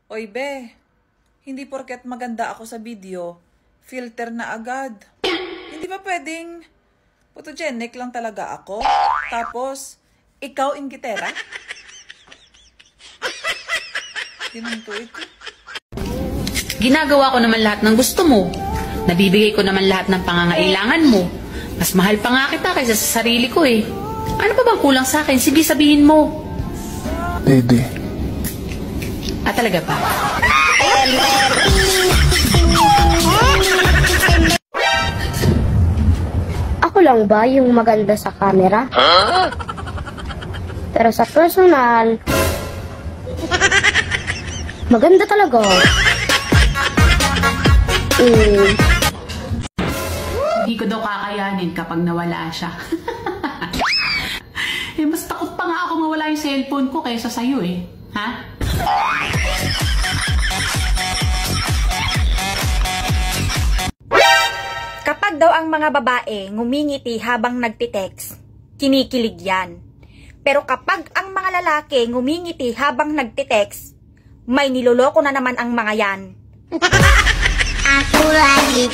Oy be, hindi porket maganda ako sa video, filter na agad. Hindi ba pwedeng photogenic lang talaga ako? Tapos, ikaw inggitera? Ganun to ito. Ginagawa ko naman lahat ng gusto mo. Nabibigay ko naman lahat ng pangangailangan mo. Mas mahal pa nga kita kaysa sa sarili ko eh. Ano pa bang kulang sa akin? Sige, sabihin mo. Pwede. Ah, talaga ba? Ako lang ba yung maganda sa camera? Pero sa personal, maganda talaga. Hindi ko daw kakayanin kapag nawala siya. Eh, mas takot pa nga ako mawala yung cellphone ko kaysa sa'yo eh. Ha? Kapag daw ang mga babae ngumingiti habang nagtitext, kinikilig yan. Pero kapag ang mga lalaki ngumingiti habang nagtitext, may niloloko na naman ang mga yan. Ako lagi